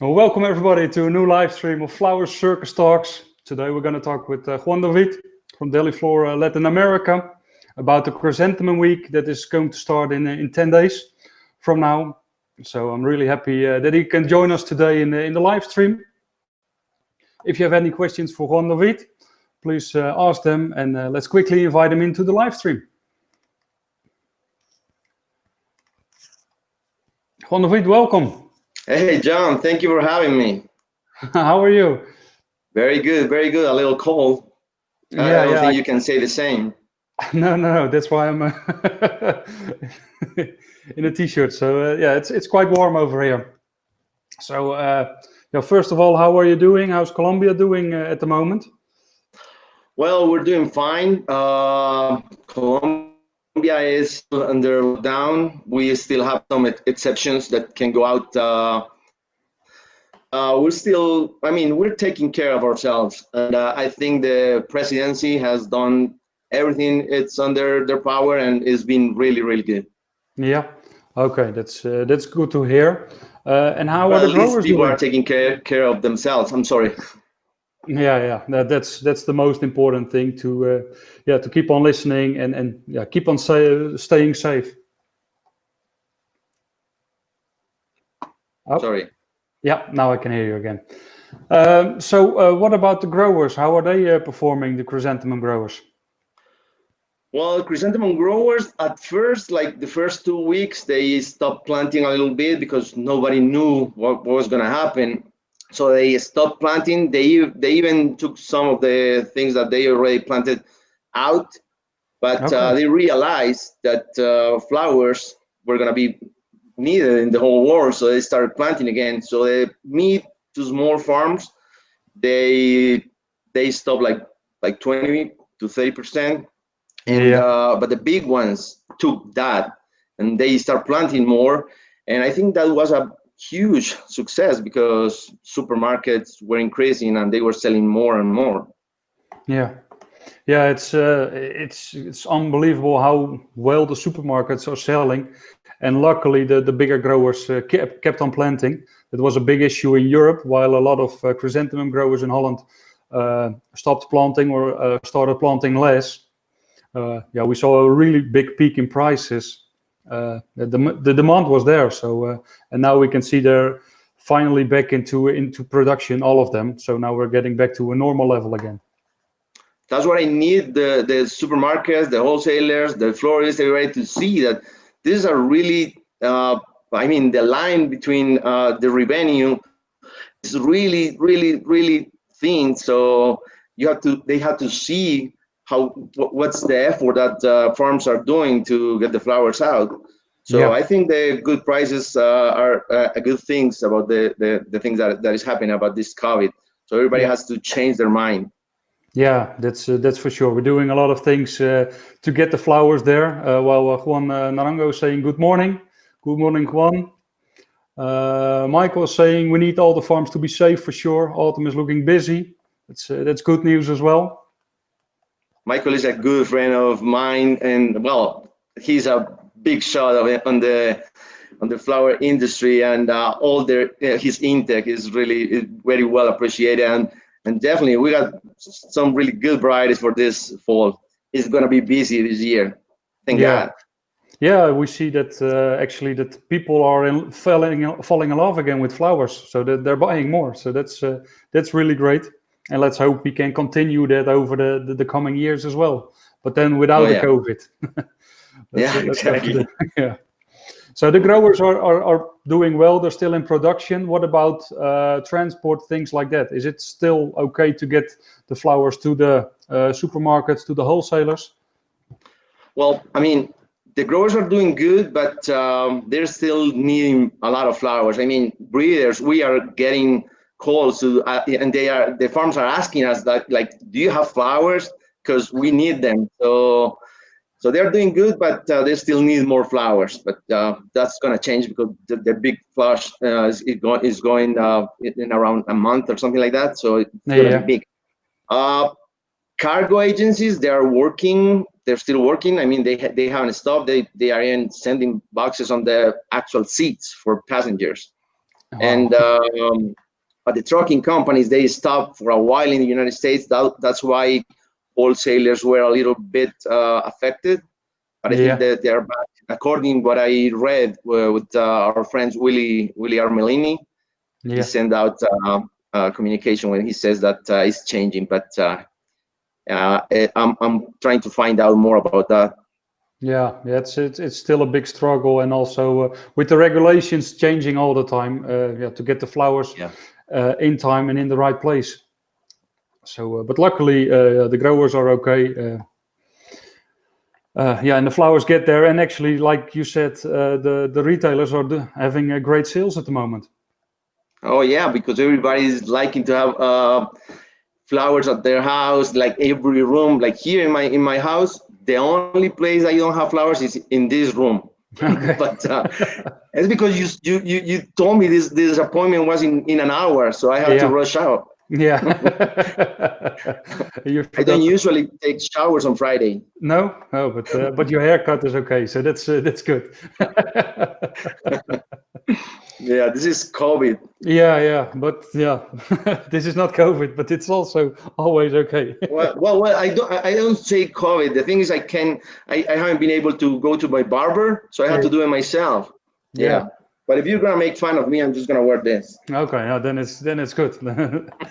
Well, welcome everybody to a new live stream of Flowers Circus Talks. Today we're going to talk with Juan David from Delhi Flora, Latin America, about the Chrysanthemumweek that is going to start in 10 days from now. So I'm really happy that he can join us today in the live stream. If you have any questions for Juan David, please ask them, and let's quickly invite him into the live stream. Juan David, welcome. Hey, John, thank you for having me. How are you? Very good, very good. A little cold. I don't think you can say the same. No. That's why I'm in a t-shirt. So it's quite warm over here. So first of all, how are you doing? How's Colombia doing at the moment? Well, we're doing fine. Colombia is under lockdown. We still have some exceptions that can go out. We're taking care of ourselves. And I think the presidency has done everything it's under their power, and it's been really, really good. Yeah. Okay, that's good to hear. And how are the growers people doing? are taking care of themselves. I'm sorry. Yeah. That's the most important thing to keep on listening and keep on staying safe. Oh. Sorry. Yeah, now I can hear you again. What about the growers? How are they performing, the chrysanthemum growers? Well, chrysanthemum growers at first, like the first 2 weeks, they stopped planting a little bit because nobody knew what was going to happen. So they stopped planting. They even took some of the things that they already planted out, but they realized that flowers were going to be needed in the whole world. So they started planting again. So the mid to small farms, they stopped like 20 to 30%. And but the big ones took that and they start planting more, and I think that was a huge success because supermarkets were increasing and they were selling more and more. Yeah, it's unbelievable how well the supermarkets are selling, and luckily the bigger growers kept on planting. It was a big issue in Europe, while a lot of chrysanthemum growers in Holland stopped planting or started planting less. We saw a really big peak in prices. The demand was there, so and now we can see they're finally back into production, all of them. So now we're getting back to a normal level again. That's what I need the supermarkets, the wholesalers, the florists, everybody to see that these are really. The line between the revenue is really, really, really thin. So they have to see what's the effort that farms are doing to get the flowers out. So I think the good prices are good things about the things that is happening about this COVID. So everybody has to change their mind. Yeah, that's for sure. We're doing a lot of things to get the flowers there. While Juan Naranjo is saying good morning. Good morning, Juan. Michael is saying we need all the farms to be safe for sure. Autumn is looking busy. That's good news as well. Michael is a good friend of mine, and well, he's a big shot on the flower industry, and his intake is really very well appreciated, and definitely we got some really good varieties for this fall. It's going to be busy this year. Thank God. Yeah, we see that actually that people are falling in love again with flowers, so that they're buying more. So that's really great. And let's hope we can continue that over the coming years as well. But then without the COVID. Exactly. Yeah. So the growers are doing well. They're still in production. What about transport, things like that? Is it still okay to get the flowers to the supermarkets, to the wholesalers? Well, the growers are doing good, but they're still needing a lot of flowers. Breeders, we are getting calls and the farms are asking us that, like, do you have flowers? Because we need them. So they're doing good, but they still need more flowers. But that's going to change because the big flush is going in around a month or something like that. So it's going to be big. Cargo agencies, they're still working. They haven't stopped. They are sending boxes on the actual seats for passengers. And but the trucking companies, they stopped for a while in the United States. That's why wholesalers were a little bit affected. But I think Yeah. that they are back. According what I read with our friends Willie Armelini, he Yeah. sent out communication when he says that it's changing. But I'm trying to find out more about that. Yeah, it's still a big struggle, and also with the regulations changing all the time, yeah, to get the flowers Yeah. in time and in the right place. So, but luckily the growers are okay. Yeah, and the flowers get there, and actually, like you said, the retailers are having great sales at the moment. Oh yeah, because everybody's liking to have flowers at their house, like every room. Like here in my house, the only place I don't have flowers is in this room. Okay. But it's because you told me this appointment was in an hour, so I had to Yeah, rush out. yeah. You I don't forgot. usually take showers on Friday. No, no, but your haircut is okay, so that's good. Yeah, this is COVID. Yeah, yeah, but yeah, this is not COVID, but it's also always okay. Well, I don't say COVID. The thing is, I haven't been able to go to my barber, so I had Yeah, to do it myself. yeah. Yeah, but if you're gonna make fun of me, I'm just gonna wear this. Okay, yeah, then it's good.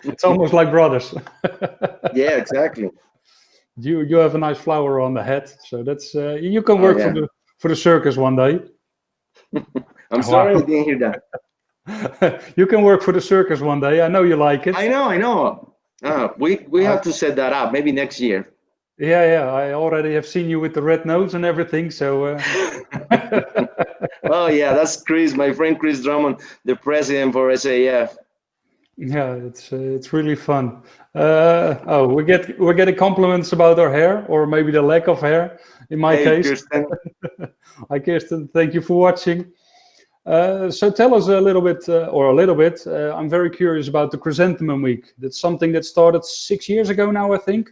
It's almost like brothers. Yeah, exactly. You have a nice flower on the head, so that's you can Oh work for yeah. the circus one day. I'm Wow, sorry I didn't hear that. you can work for the circus one day. I know you like it. I know. We I, have to set that up maybe next year. yeah, yeah. I already have seen you with the red nose and everything. So Oh yeah, that's Chris, my friend Chris Drummond, the president for SAF. yeah, it's really fun. Oh, we're getting compliments about our hair, or maybe the lack of hair. In my Hey, case, Kirsten. hi Kirsten. Thank you for watching. So tell us a little bit, I'm very curious about the Chrysanthemum Week. That's something that started 6 years ago now, I think.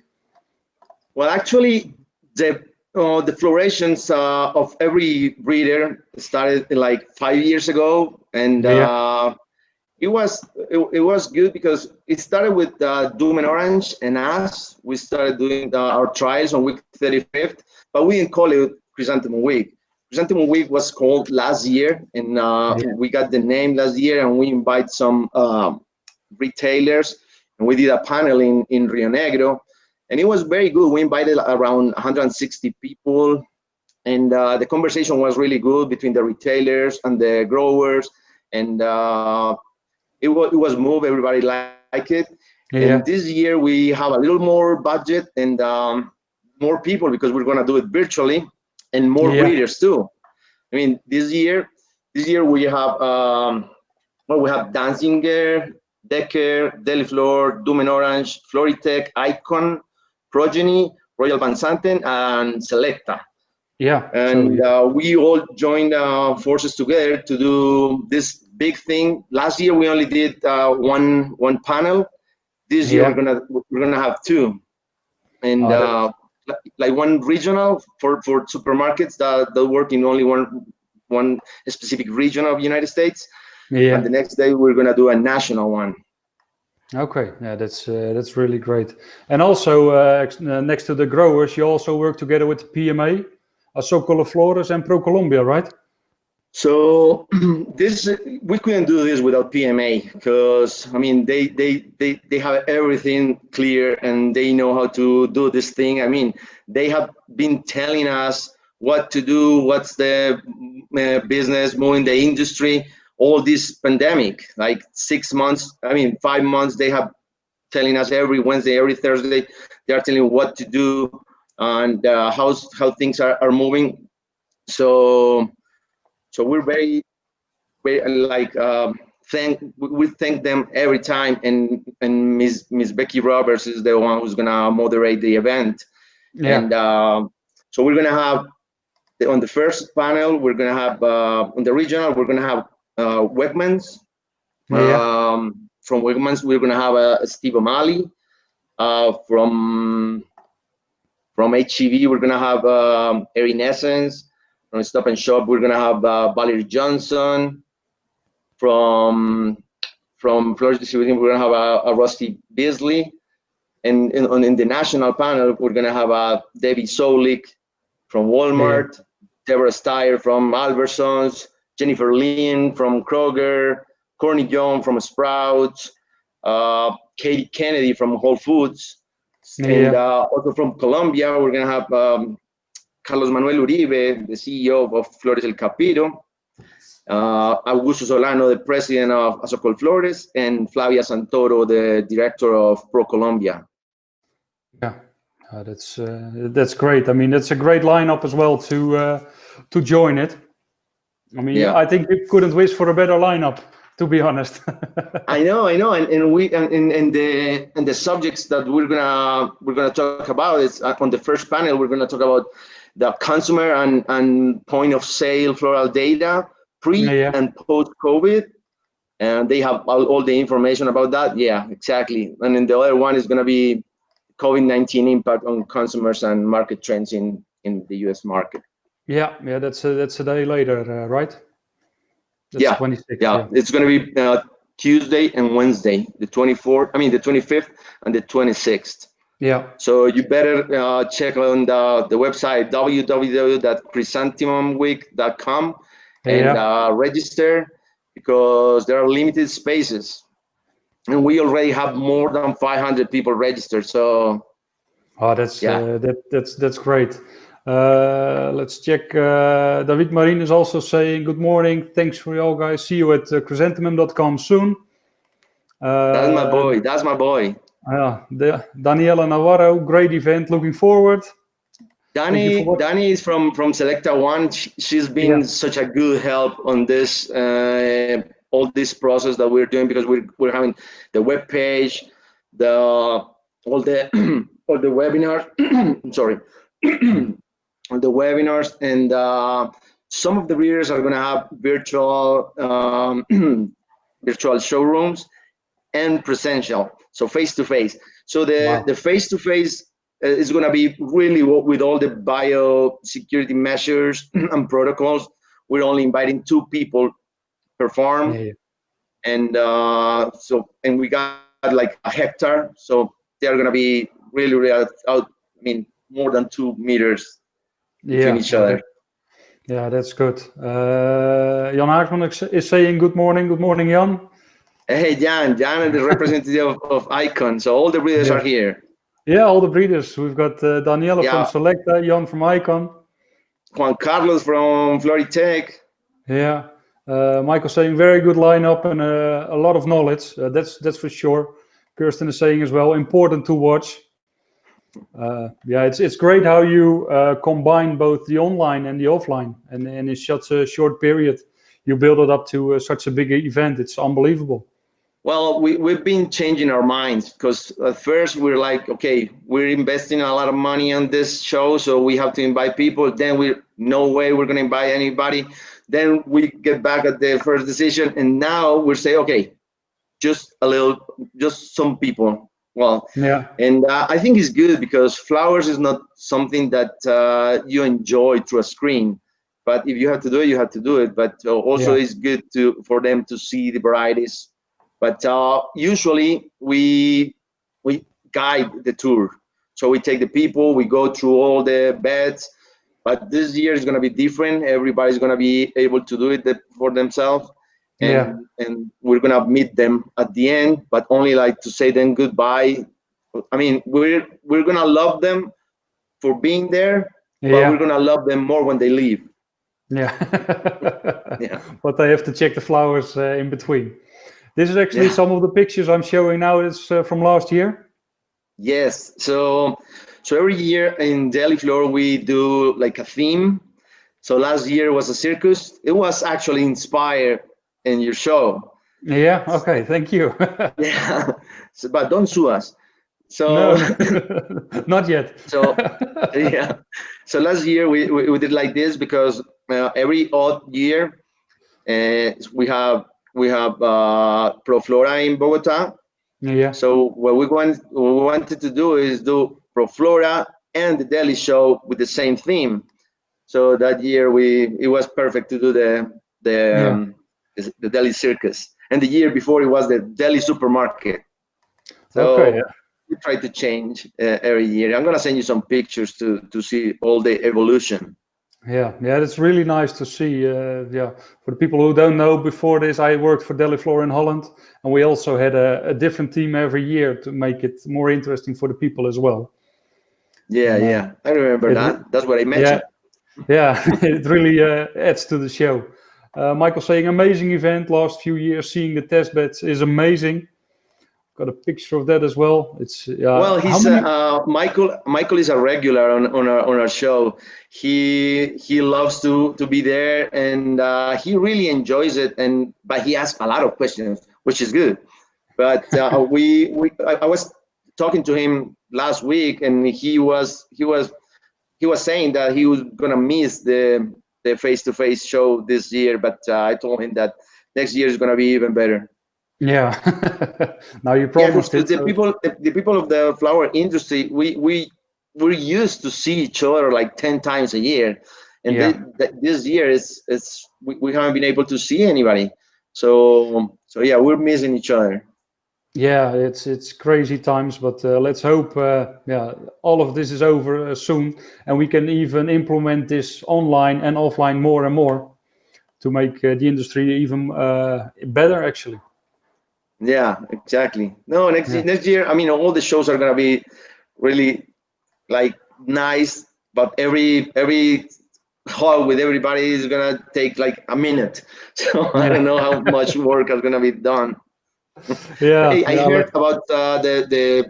Well, actually, the florations of every breeder started like 5 years ago, and Yeah, it was good because it started with Doom and Orange and us. We started doing our trials on week 35th, but we didn't call it Chrysanthemum Week. Chrysanthemum Week was called last year, and yeah, we got the name last year, and we invite some retailers, and we did a panel in Rio Negro, and it was very good. We invited around 160 people, and the conversation was really good between the retailers and the growers, and it was moved. Everybody liked it. And this yeah, year we have a little more budget and more people because we're gonna do it virtually, and more yeah, breeders too. I mean, this year we have we have Danzinger, Decker, Deliflor, Dumen Orange, Floritech, Icon, Progeny, Royal Van Santen, and Selecta. yeah. So And we all joined forces together to do this big thing. Last year we only did one panel. This year yeah, we're gonna have two, and that, like one regional for supermarkets that work in only one specific region of the United States, and yeah. the next day we're gonna do a national one. Okay, yeah, that's really great. And also next to the growers, you also work together with the PMA, Asocola Flores and Pro Colombia, right? So this we couldn't do this without PMA because I mean they have everything clear and they know how to do this thing. I mean they have been telling us what to do, what's the business, moving the industry, all this pandemic, like 6 months. I mean 5 months. They have telling us every Wednesday, every Thursday. They are telling what to do and how things are moving. So we're very like we thank them every time, and Miss Becky Roberts is the one who's gonna moderate the event, Yeah, and so we're gonna have on the first panel we're gonna have on the regional we're gonna have Wegmans. yeah, From Wegmans we're gonna have Steve O'Malley. From HEV we're gonna have Erin Essence. From Stop and Shop we're gonna have Valerie Johnson. From Flores Distributing, we're gonna have a Rusty Beasley, and in the national panel, we're gonna have a Debbie Solik from Walmart, Deborah Steyer from Albertsons, Jennifer Lin from Kroger, Courtney Young from Sprouts, Katie Kennedy from Whole Foods, and also from Colombia, we're gonna have Carlos Manuel Uribe, the CEO of Flores El Capiro, Augusto Solano, the president of Azocol Flores, and Flavia Santoro, the director of Pro Colombia. Yeah, that's great. I mean, that's a great lineup as well to join it. I mean, I think you couldn't wish for a better lineup, to be honest. I know, and we and the subjects that we're gonna talk about is on the first panel. We're gonna talk about the consumer and point of sale floral data pre and post COVID, and they have all the information about that. Yeah, exactly. And then the other one is gonna be COVID-19 impact on consumers and market trends in the U.S. market. Yeah, that's a day later, right? That's 26th. Yeah, it's going to be Tuesday and Wednesday, the 25th and the 26th. Yeah. So you better check on the website www.chrysanthemumweek.com and register, because there are limited spaces, and we already have more than 500 people registered. So. That's great. Let's check. David Marin is also saying, good morning. Thanks for y'all guys. See you at chrysanthemum.com soon. That's my boy. Daniela Navarro, great event. Looking forward. Dani is from Selecta One. She's been such a good help on this all this process that we're doing, because we're having the web page, all the webinars. Sorry. On the webinars, and some of the readers are going to have virtual showrooms and presential, so face-to-face. So the face-to-face is going to be really with all the biosecurity measures and protocols. We're only inviting 2 people per farm, and we got like a hectare, so they're going to be really out. I mean, more than 2 meters between each other. Yeah, that's good. Jan Haakman is saying good morning. Good morning, Jan. Hey, Jan is the representative of Icon. So all the breeders are here. Yeah, all the breeders. We've got Daniela from Selecta, Jan from Icon, Juan Carlos from Floritech. Yeah, Michael saying very good lineup and a lot of knowledge. That's for sure. Kirsten is saying as well, important to watch. It's great how you combine both the online and the offline, and in such a short period, you build it up to such a big event. It's unbelievable. Well, we've been changing our minds, because at first we're like, okay, we're investing a lot of money on this show, so we have to invite people. Then no way we're going to invite anybody. Then we get back at the first decision, and now we're saying, okay, just some people. Well, and I think it's good, because flowers is not something that you enjoy through a screen. But if you have to do it, you have to do it. But also it's good for them to see the varieties. But usually we guide the tour. So we take the people, we go through all the beds. But this year is going to be different. Everybody's going to be able to do it for themselves. And we're going to meet them at the end, but only like to say them goodbye. I mean, we're going to love them for being there, but we're going to love them more when they leave. But they have to check the flowers in between. This is actually some of the pictures I'm showing now. It's from last year. Yes. So every year in Delhi Floor, we do like a theme. So last year was a circus. It was actually inspired in your show. Yeah. Okay. Thank you. But don't sue us. So no, not yet. So last year we did like this, because every odd year we have Pro Flora in Bogota. So what we wanted to do is do Pro Flora and the Delhi show with the same theme. So that year it was perfect to do the Delhi Circus, and the year before it was the Delhi Supermarket. Okay, So we try to change every year. I'm gonna send you some pictures to see all the evolution. yeah, it's really nice to see. Yeah, for the people who don't know, before this, I worked for Delhi Floor in Holland, and we also had a different team every year to make it more interesting for the people as well. Yeah, And, yeah, I remember it, that. That's what I met yeah, you. yeah, it really adds to the show. Michael saying amazing event last few years. Seeing the test beds is amazing. Got a picture of that as well. It's Well, how he's many? Michael. Michael is a regular on our show. He loves to be there, and he really enjoys it. And but he asks a lot of questions, which is good. But I was talking to him last week, and he was saying that he was gonna miss the face-to-face show this year. But I told him that next year is gonna be even better. Yeah. Now you Yeah, promised because it. So, the people of the flower industry, we're used to see each other like 10 times a year, and yeah. this year we haven't been able to see anybody. So yeah, we're missing each other. Yeah, it's crazy times, but let's hope yeah, all of this is over soon, and we can even implement this online and offline more and more to make the industry even better. Actually, Yeah, exactly. No, yeah, next year, I mean, all the shows are gonna be really like nice, but every call with everybody is gonna take like a minute. So I yeah, don't know how much work is gonna be done. yeah, Hey, I yeah. heard about the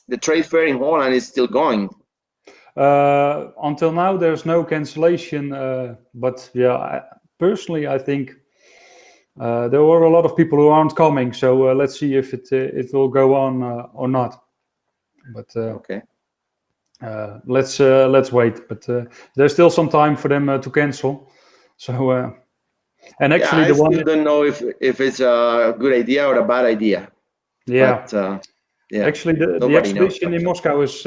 the trade fair in Holland is still going. Until now, there's no cancellation, but yeah, personally, I think there were a lot of people who aren't coming. So let's see if it will go on or not. But Okay. let's wait. But there's still some time for them to cancel. So and Yeah, actually I the one, still don't know if it's a good idea or a bad idea, yeah, but yeah, actually the nobody knows. exhibition in Moscow is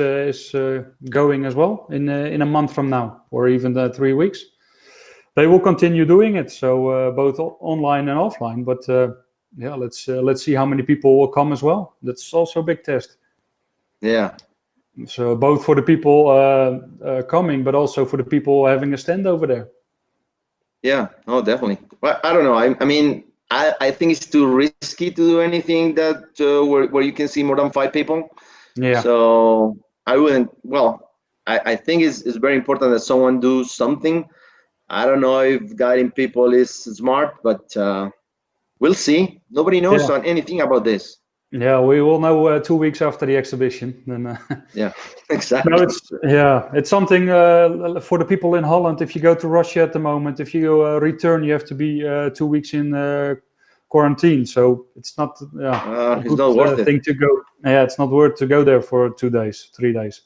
going as well in a month from now, or even 3 weeks. They will continue doing it, so both online and offline. But yeah, let's see how many people will come as well. That's also a big test. Yeah, So both for the people coming, but also for the people having a stand over there. yeah, no, definitely. Well, I don't know. I mean, I think it's too risky to do anything that where you can see more than 5 people. Yeah, So I wouldn't. Well, I think it's very important that someone do something. I don't know if guiding people is smart, but we'll see. Nobody knows yeah, on anything about this. yeah. We will know 2 weeks after the exhibition. Then Yeah, no, exactly. it's something for the people in Holland. If you go to Russia at the moment, if you return, you have to be 2 weeks in quarantine. So it's not a It's good not worth it. thing to go. Yeah, it's not worth to go there for 2 days, 3 days.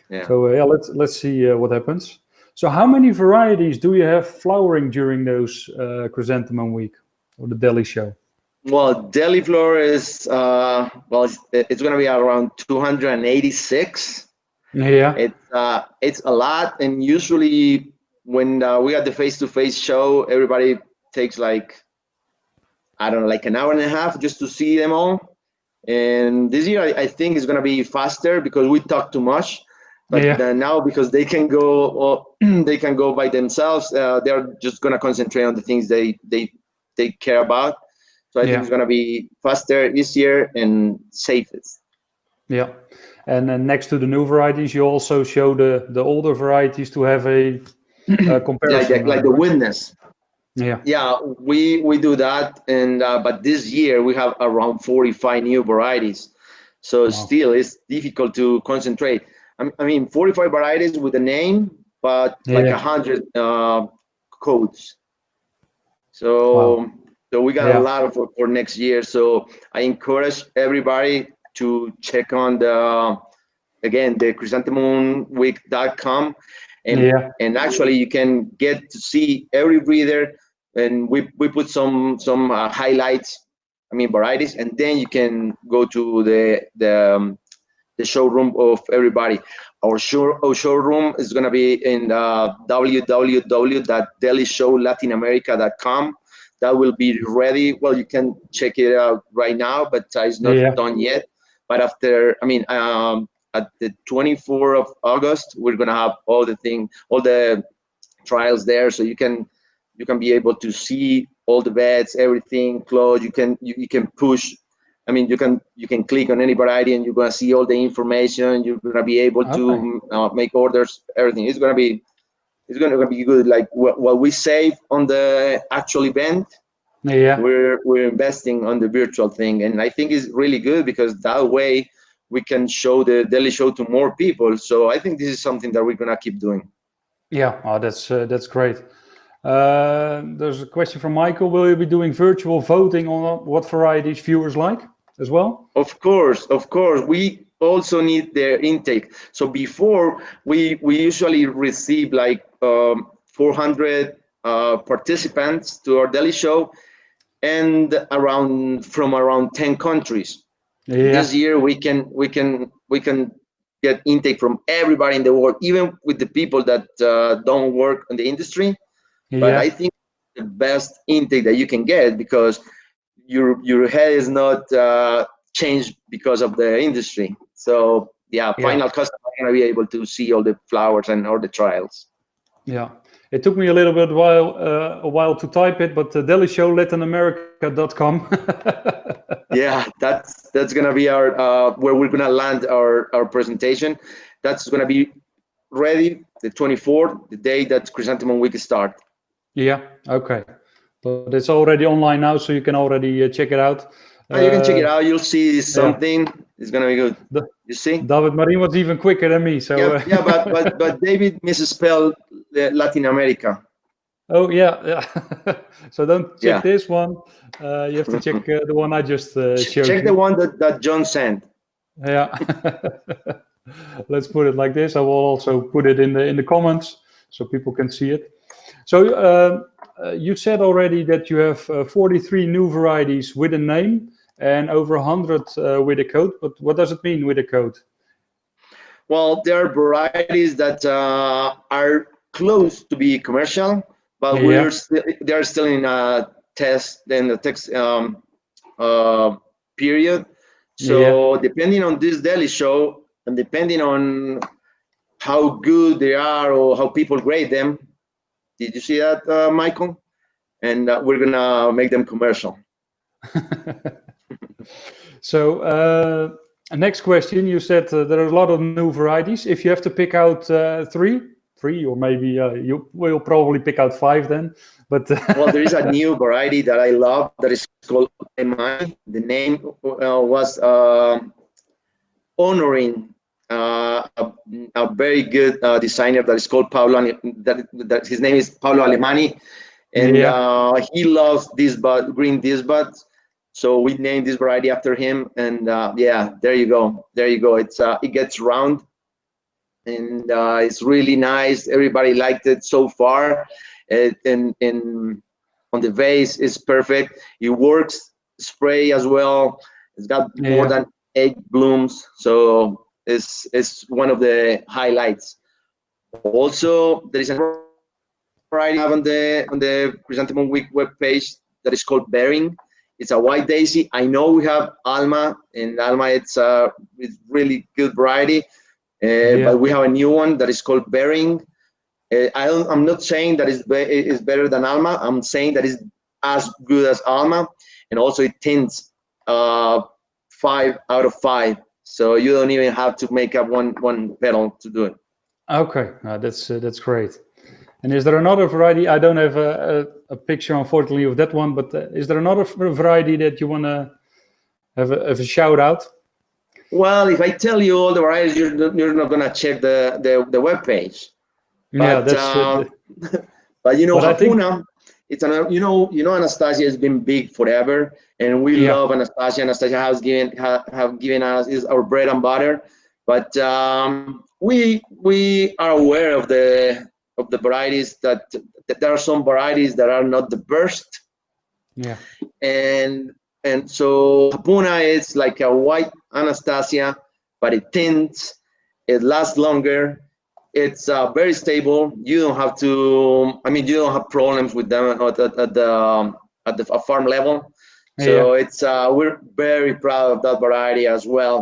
Yeah. So yeah, let's see what happens. So how many varieties do you have flowering during those chrysanthemum week or the Delhi show? Well, Delhi floor is well, it's going to be around 286. Yeah, It's a lot, and usually when we got the face-to-face show, everybody takes like, I don't know, like an hour and a half just to see them all. And this year, I think it's going to be faster because we talk too much. But yeah, now, because they can go, they can go by themselves. They're just going to concentrate on the things they care about. So I think yeah, it's going to be faster, easier, and safest. yeah. And then next to the new varieties, you also show the older varieties to have a comparison, Like the right? witness. Yeah. Yeah, we do that, and but this year we have around 45 new varieties. So Wow. still, it's difficult to concentrate. I mean, 45 varieties with a name, but like Yeah. 100 codes. Wow. So we got a Yeah. lot of for next year. So I encourage everybody to check on the again the chrysanthemumweek.com, Yeah. and actually you can get to see every breeder, and we put some highlights, I mean varieties, and then you can go to the showroom of everybody. Our showroom is going to be in www.delishowlatinamerica.com. That will be ready. Well, you can check it out right now, but it's not done yet. But after, at the 24th of August, we're going to have all the trials there, so you can be able to see all the beds, everything, clothes. You can push. You can click on any variety, and you're gonna see all the information. You're gonna be able to make orders. Everything. It's gonna be good. Like what we save on the actual event, we're investing on the virtual thing, and I think it's really good because that way we can show the deli show to more people. So I think this is something that we're gonna keep doing. Yeah, that's great. There's a question from Michael. Will you be doing virtual voting on what varieties viewers like as well? Of course. We also need their intake. So before, we usually receive like 400 participants to our deli show, and from around 10 countries. This year we can get intake from everybody in the world, even with the people that don't work in the industry. But I think the best intake that you can get, because your head is not changed because of the industry. So final customer are going to be able to see all the flowers and all the trials. Yeah, it took me a little bit a while to type it, but delishowlatinamerica.com. Yeah, that's gonna be our where we're gonna land our presentation. That's gonna be ready the 24th, the day that Chrysanthemumweek start. Yeah, okay, but it's already online now, so you can already check it out. You can check it out. You'll see something. It's gonna be good. You see, David Marin was even quicker than me. So but David misspelled Latin America. Oh yeah. So don't check this one. You have to check the one I just showed you. Check the one that John sent. Yeah. Let's put it like this. I will also put it in the comments so people can see it. So you said already that you have 43 new varieties with a name and over 100 with a code. But what does it mean with a code? Well, there are varieties that are close to be commercial, but they're still in a test period. So depending on this deli show and depending on how good they are or how people grade them, did you see that, Michael? And we're gonna make them commercial. So next question, you said there are a lot of new varieties. If you have to pick out three, or maybe you will probably pick out 5 then. But well, there is a new variety that I love that is called Alemani. The name was honoring a very good designer that is called Paulo. That his name is Paulo Alemani, and he loves green disbuds. So we named this variety after him, and there you go. It gets round, and it's really nice. Everybody liked it so far. And on the vase is perfect. It works spray as well. It's got more than 8 blooms, so it's one of the highlights. Also, there is a variety on the Chrysanthemumweek webpage that is called Bearing. It's a white daisy. I know we have Alma, and Alma it's really good variety, but we have a new one that is called Bearing. I'm not saying that it's better than Alma. I'm saying that it's as good as Alma, and also it tints 5 out of 5. So you don't even have to make up one petal to do it. Okay, that's great. And is there another variety? I don't have a picture, unfortunately, of that one, but is there another variety that you want to have a shout out? Well, if I tell you all the varieties, you're not going to check the webpage. But, but you know, Hapuna, it's Anastasia has been big forever, and we love Anastasia. Anastasia have given us is our bread and butter. But we are aware of the varieties that there are some varieties that are not the best. Yeah. And so Hapuna is like a white Anastasia, but it tints, it lasts longer, it's very stable. You don't have to, I mean, you don't have problems with them at the farm level. So it's we're very proud of that variety as well.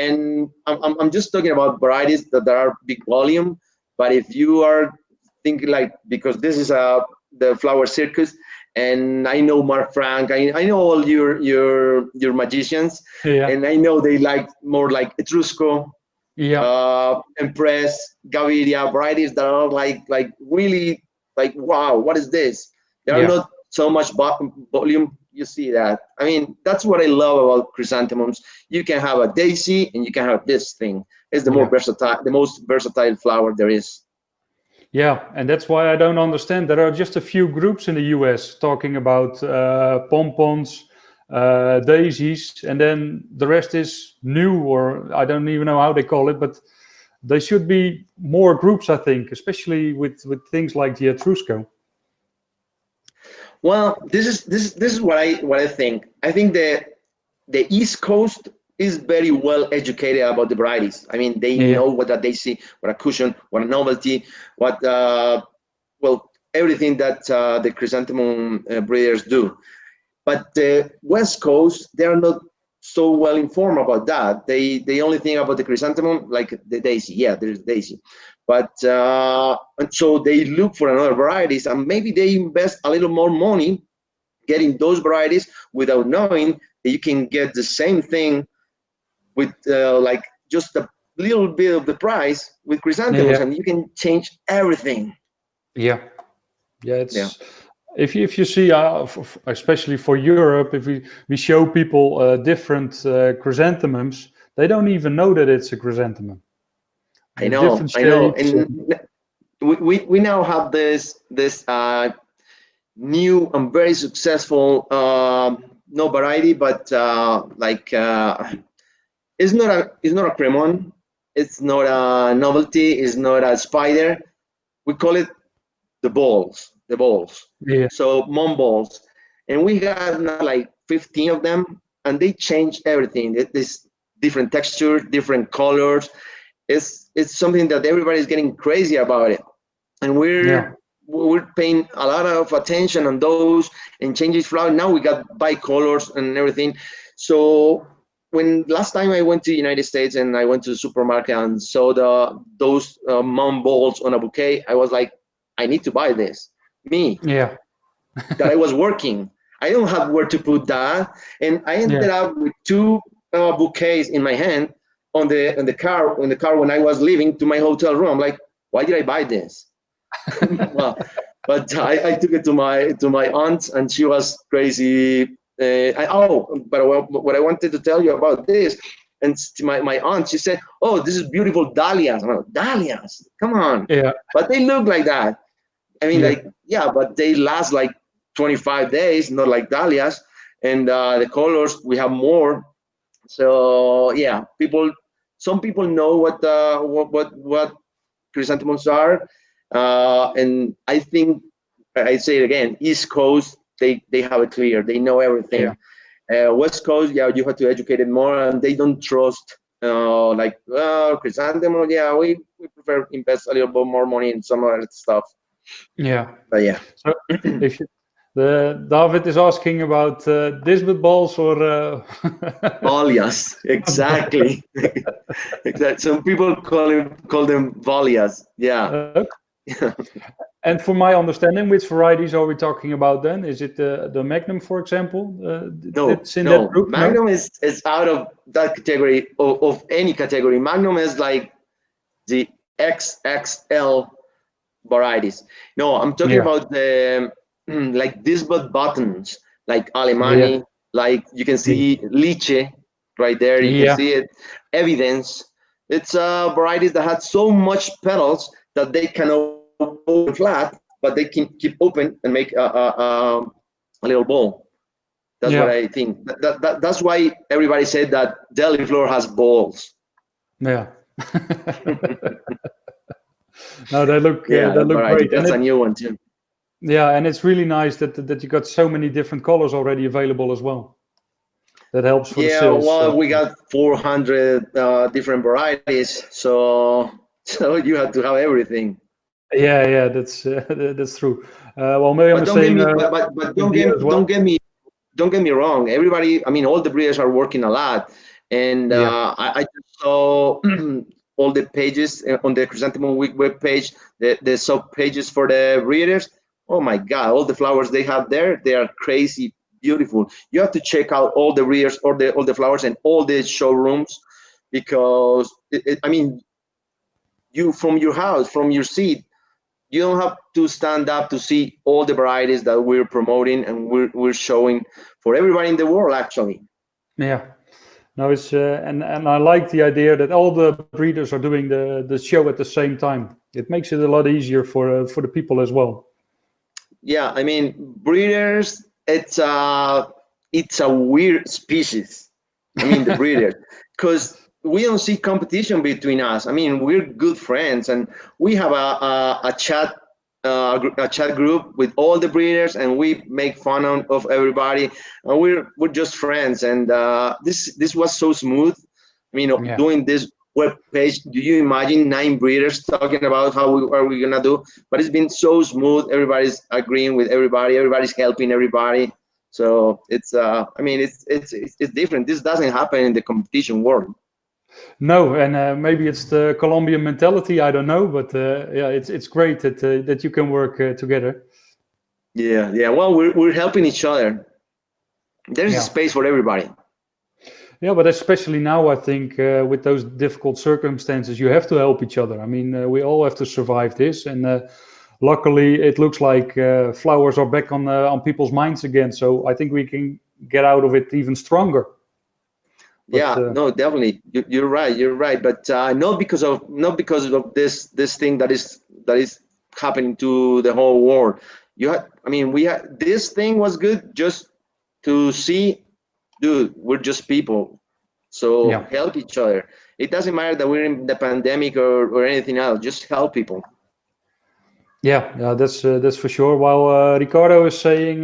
And I'm just talking about varieties that are big volume. But if you are thinking like, because this is the flower circus, and I know Mark Frank, I know all your magicians, and I know they like more like Etrusco, Empress, Gaviria, varieties that are like really like, wow, what is this? They are not so much volume. You see that? I mean, that's what I love about chrysanthemums. You can have a daisy and you can have this thing. It's the more versatile, the most versatile flower there is. Yeah, and that's why I don't understand. There are just a few groups in the US talking about pompons, daisies, and then the rest is new, or I don't even know how they call it, but there should be more groups, I think, especially with things like the Etrusco. Well, this is what I think. I think that the East Coast is very well educated about the varieties. I mean, they know what a daisy, what a cushion, what a novelty, what well, everything that the chrysanthemum breeders do. But the West Coast, they are not so well informed about that. They only think about the chrysanthemum, like the daisy. Yeah, there's daisy. But and so they look for another varieties, and maybe they invest a little more money getting those varieties without knowing that you can get the same thing with like just a little bit of the price with chrysanthemums, and you can change everything. It's if you see especially for Europe, if we show people different chrysanthemums, they don't even know that it's a chrysanthemum. I know, and we now have this new and very successful no variety, but it's not a cremon, it's not a novelty, it's not a spider. We call it the balls. So mom balls, and we got now like 15 of them, and they change everything. This different texture, different colors. It's something that everybody's getting crazy about it, and we're paying a lot of attention on those and changes flower. Now we got bicolors and everything. So when last time I went to the United States and I went to the supermarket and saw those mom balls on a bouquet, I was like, I need to buy this. That I was working. I don't have where to put that, and I ended up with two bouquets in my hand on the car when I was leaving to my hotel room. I'm like, why did I buy this? Well, but I took it to my aunt, and she was crazy. But what I wanted to tell you about this, and to my aunt, she said, "Oh, this is beautiful dahlias." I'm like, dahlias, come on. But they look like that. I mean, but they last like 25 days, not like dahlias. And the colors, we have more. So some people know what chrysanthemums are, and I think I say it again. East Coast, they have it clear. They know everything. West Coast, you have to educate it more, and they don't trust chrysanthemum. We prefer invest a little bit more money in some other stuff. But so if David is asking about Disbut balls or Valias, exactly. Exactly. Some people call them Valias. And for my understanding, which varieties are we talking about then? Is it the Magnum, for example? No. That group? Magnum is out of that category of any category. Magnum is like the XXL varieties. No, I'm talking about the like Disbut buttons, like Alemani, like you can see Liche right there. You can see it. Evidence. It's varieties that had so much petals that they can open flat, but they can keep open and make a little ball. That's what I think. That's why everybody said that Deli Flor has balls. No, they look great. That's a new one too. Yeah, and it's really nice that you got so many different colors already available as well. that helps for the Yeah, sales. well, we got 400 different varieties, so you have to have everything. Yeah, that's true. Well, Miriam But is don't get saying me, but good deal as well. don't get me wrong. Everybody, I mean, all the breeders are working a lot, and Yeah, I just saw all the pages on the Chrysanthemum Week webpage, the sub pages for the breeders. Oh my God, all the flowers they have there, they are crazy beautiful. You have to check out all the breeders, all the flowers, and all the showrooms, because I mean, you from your house, from your seat, you don't have to stand up to see all the varieties that we're promoting and we're showing for everybody in the world, actually. yeah. No, it's and I like the idea that all the breeders are doing the show at the same time. It makes it a lot easier for the people as well. Yeah, I mean, breeders, it's a weird species. I mean, the breeders, because we don't see competition between us. I mean, we're good friends, and we have a chat a chat group with all the breeders, and we make fun of everybody, and we're just friends. And this was so smooth. I mean, Yeah. doing this web page, do you imagine 9 breeders talking about how are we gonna do? But it's been so smooth. Everybody's agreeing with everybody. Everybody's helping everybody. So it's I mean, it's different. This doesn't happen in the competition world. No, and maybe it's the Colombian mentality. I don't know, but yeah, it's great that you can work together. Yeah, yeah. Well, we're helping each other. There's a Yeah. space for everybody. Yeah, but especially now, I think with those difficult circumstances, you have to help each other. I mean, we all have to survive this, and luckily, it looks like flowers are back on people's minds again. So I think we can get out of it even stronger. But Yeah, no, definitely. You're right. You're right. But not because of this thing that is happening to the whole world. I mean, we had this thing was good just to see, dude. We're just people, so yeah, help each other. It doesn't matter that we're in the pandemic or anything else. Just help people. yeah, that's for sure. While Ricardo is saying,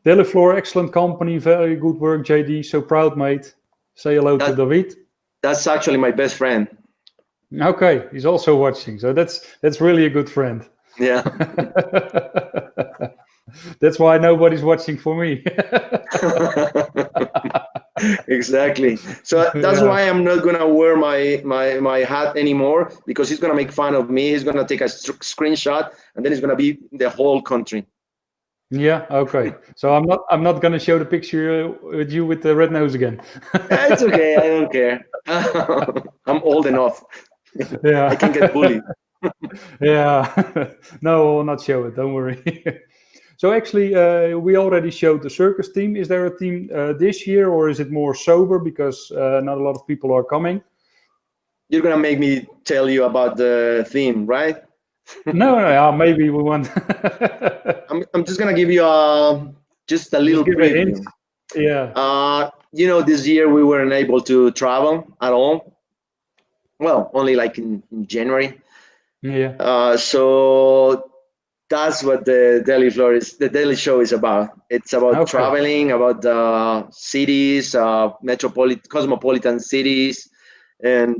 Deliflor, excellent company, very good work, JD. So proud, mate. Say hello to That David. that's actually my best friend. Okay, he's also watching, so that's really a good friend. Yeah. That's why nobody's watching for me. Exactly. So that's Yeah, why I'm not gonna wear my hat anymore, because he's gonna make fun of me. He's gonna take a screenshot, and then it's gonna be the whole country. yeah, okay. So I'm not gonna show the picture with you with the red nose again. It's okay. I don't care. I'm old enough. I can get Yeah, bullied. yeah. No, I will not show it. Don't worry. So actually, we already showed the circus team. Is there a team this year, or is it more sober because not a lot of people are coming? You're gonna make me tell you about the theme, right? No, no, yeah, maybe we want. I'm just gonna give you just a Just little give a hint. preview. Yeah, This year we weren't able to travel at all. Well, only like in January. yeah. So that's what the Daily Show is about. It's about Okay. traveling, about cities, cosmopolitan cities, and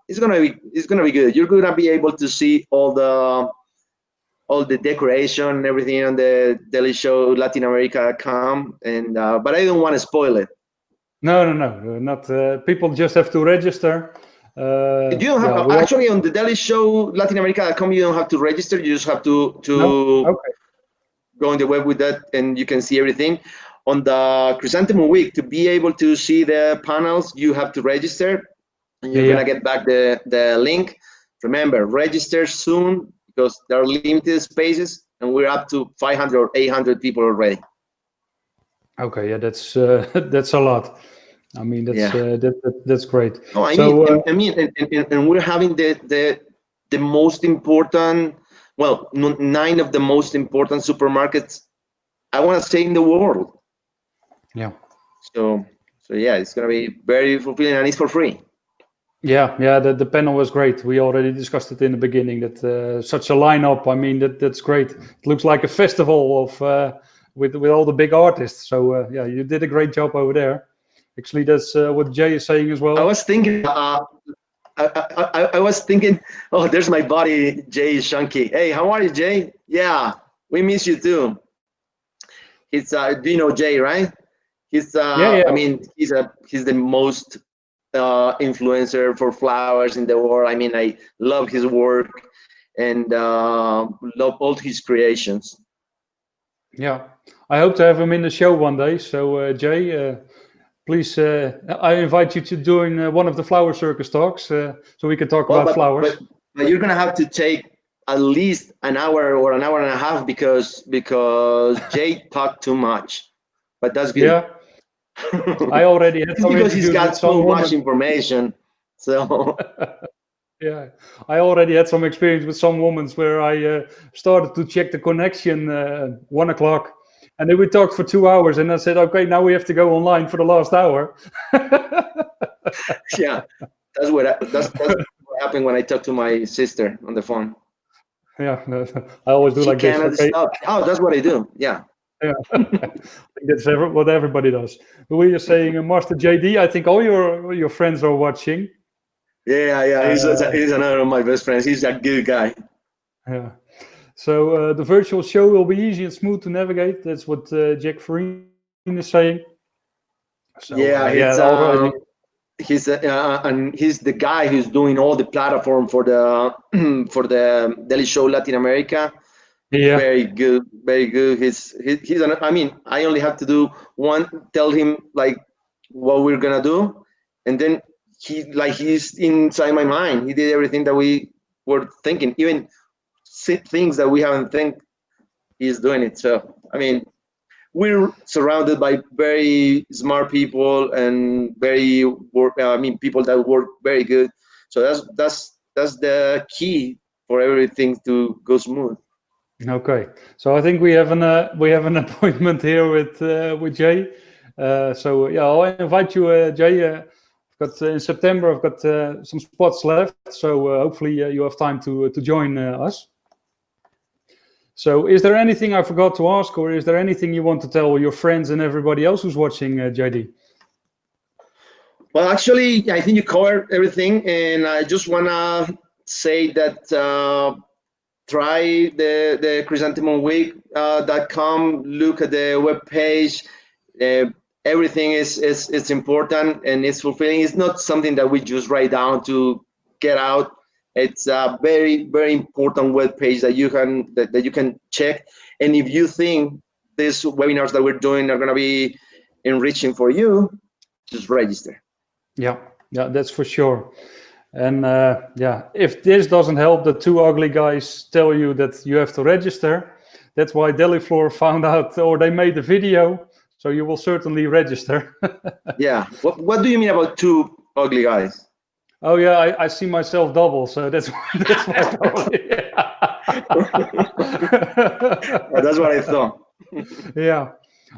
it's gonna be good. You're gonna be able to see all the decoration and everything on the Daily Show LatinAmerica.com, and but I don't want to spoil it. No, no, no, not. People just have to register. You don't Yeah, have we all. actually on the Daily Show LatinAmerica.com. You don't have to register. You just have to No. to Okay. go on the web with that, and you can see everything. On the Chrysanthemum Week, to be able to see the panels, you have to register, and you're gonna Yeah. get back the link. Remember, register soon, because there are limited spaces, and we're up to 500 or 800 people already. Okay. Yeah, that's that's a lot. I mean, Yeah. that's great. No, I mean, So I mean, and we're having the most important, well, 9 of the most important supermarkets, I want to say, in the world. yeah. So, so yeah, it's gonna be very fulfilling, and it's for free. Yeah. The panel was great. We already discussed it in the beginning. That such a lineup. I mean, that's great. It looks like a festival of with all the big artists. So yeah, you did a great job over there. Actually, that's what Jay is saying as well. I was thinking. I was thinking. Oh, there's my buddy Jay Shunky. Hey, how are you, Jay? Yeah, we miss you too. He's do you know Jay, right? He's Yeah. I mean, he's the most influencer for flowers in the world. I mean, I love his work and love all his creations. Yeah, I hope to have him in the show one day. So, Jay, please, I invite you to join one of the flower circus talks, so we can talk Well, about flowers. but you're gonna have to take at least an hour or an hour and a half because Jay talked too much. But that's good. Yeah, I already had It's some because he's interviews got with some so much women. information. So Yeah, I already had some experience with some women where I started to check the connection 1 o'clock, and then we talked for 2 hours, and I said, okay, now we have to go online for the last hour. yeah, that's what happened when I talked to my sister on the phone. Yeah, I always do She like this. cannot Okay, stop. Oh, that's what I do. Yeah. yeah, I think that's what everybody does. But we are saying, Master JD. I think all your friends are watching. Yeah. Uh, He's another of my best friends. He's a good guy. yeah. So the virtual show will be easy and smooth to navigate. That's what Jack Farine is saying. So Yeah, yeah, already. and he's the guy who's doing all the platform for the for the Daily Show Latin America. Yeah, Very good, very good. He's an, I mean, I only have to do one, tell him like what we're gonna do, and then he's inside my mind. He did everything that we were thinking, even things that we haven't think. He's doing it. So I mean, we're surrounded by very smart people and very work. I mean, people that work very good. So that's the key for everything to go smooth. okay. So I think we have an appointment here with Jay. So yeah, I'll invite you, Jay. I've got in September. I've got some spots left. So hopefully you have time to join us. So is there anything I forgot to ask, or is there anything you want to tell your friends and everybody else who's watching, JD? Well, actually, I think you covered everything, and I just wanna say that try the chrysanthemumweek.com. Look at the web page. Uh, Everything is important and it's fulfilling. It's not something that we just write down to get out. It's a very important web page that you can check. And if you think these webinars that we're doing are gonna be enriching for you, just register. Yeah, that's for sure. And yeah, if this doesn't help, the two ugly guys tell you that you have to register. That's why Delifloor found out, or they made a video. So you will certainly register. Yeah. What do you mean about two ugly guys? Oh yeah, I see myself double, so that's why probably. That's what I thought. Yeah,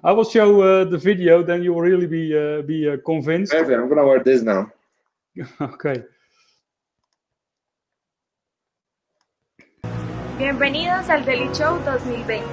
I will show the video, then you will really be convinced. Perfect. I'm gonna wear this now. Okay. Bienvenidos al Daily Show 2020.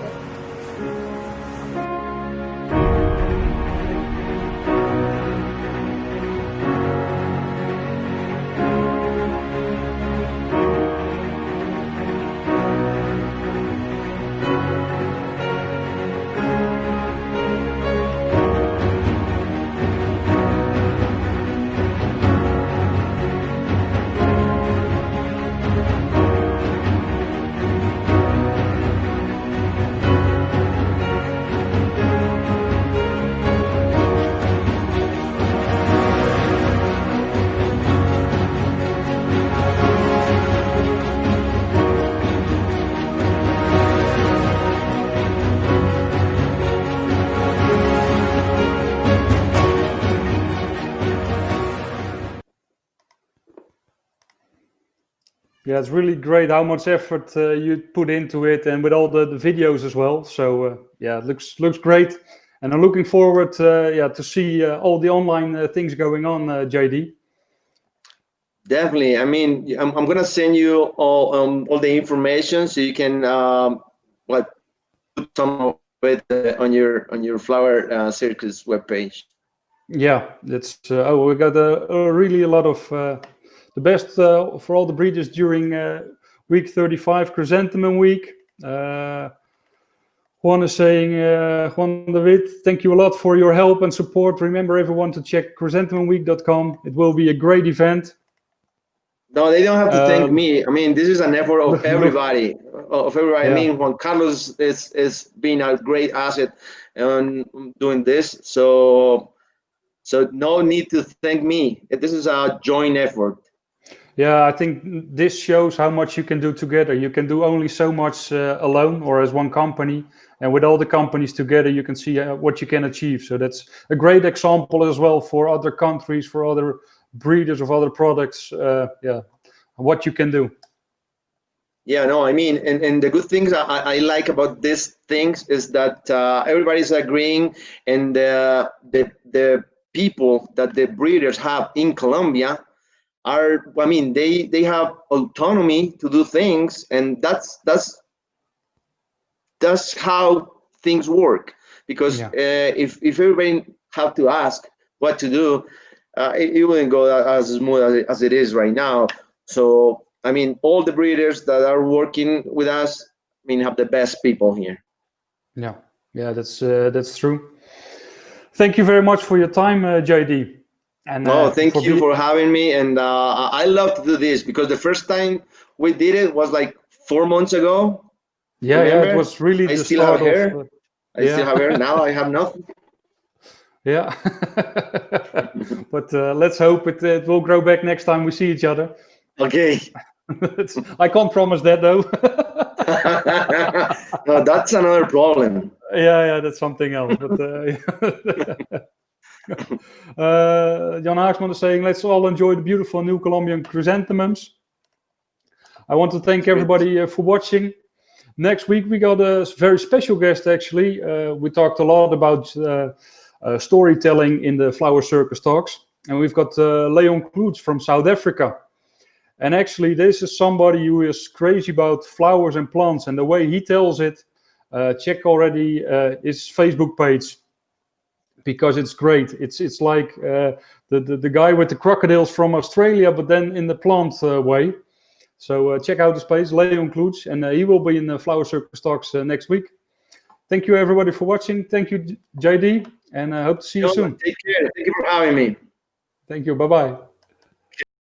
Yeah, it's really great how much effort you put into it, and with all the videos as well. So yeah, it looks great, and I'm looking forward, yeah, to see all the online things going on, JD. Definitely. I mean, I'm gonna send you all the information so you can what put some of it on your flower circus webpage. Yeah, that's we got really a lot of the best for all the breeders during week 35, Chrysanthemum week. Juan is saying, Juan David, thank you a lot for your help and support. Remember everyone to check chrysanthemumweek.com. It will be a great event. No, they don't have to thank me. I mean, this is an effort of everybody. Yeah. I mean, Juan Carlos is being a great asset on doing this. So no need to thank me. This is a joint effort. Yeah, I think this shows how much you can do together. You can do only so much alone or as one company, and with all the companies together, you can see what you can achieve. So that's a great example as well for other countries, for other breeders of other products. Yeah, what you can do. Yeah, no, I mean, and the good things I like about these things is that everybody's agreeing, and the people that the breeders have in Colombia are, I mean, they have autonomy to do things, and that's how things work. Because Yeah. if everybody have to ask what to do, it wouldn't go as smooth as it is right now. So I mean, all the breeders that are working with us, I mean, have the best people here. Yeah, yeah, that's true. Thank you very much for your time, JD. And No, thank for you being. for having me, and I love to do this because the first time we did it was like 4 months ago. Yeah, yeah, it Remember? was really I the still have start of. hair. I still Yeah, have hair. Now I have nothing. yeah. But let's hope it will grow back next time we see each other. Okay. I can't promise that though. No, that's another problem. Yeah, that's something else. But Jan Haaksman is saying, let's all enjoy the beautiful new Colombian chrysanthemums. I want to thank everybody for watching. Next week we got a very special guest. Actually, we talked a lot about storytelling in the Flower Circus Talks, and we've got Leon Kloets from South Africa. And actually, this is somebody who is crazy about flowers and plants, and the way he tells it. Check already his Facebook page because it's great. It's like the guy with the crocodiles from Australia, but then in the plant way. So check out his page, Leon Kloets, and he will be in the Flower Circus Talks next week. Thank you everybody for watching. Thank you, JD, and I hope to see you soon. Take care. Thank you for having me. Thank you. Bye-bye.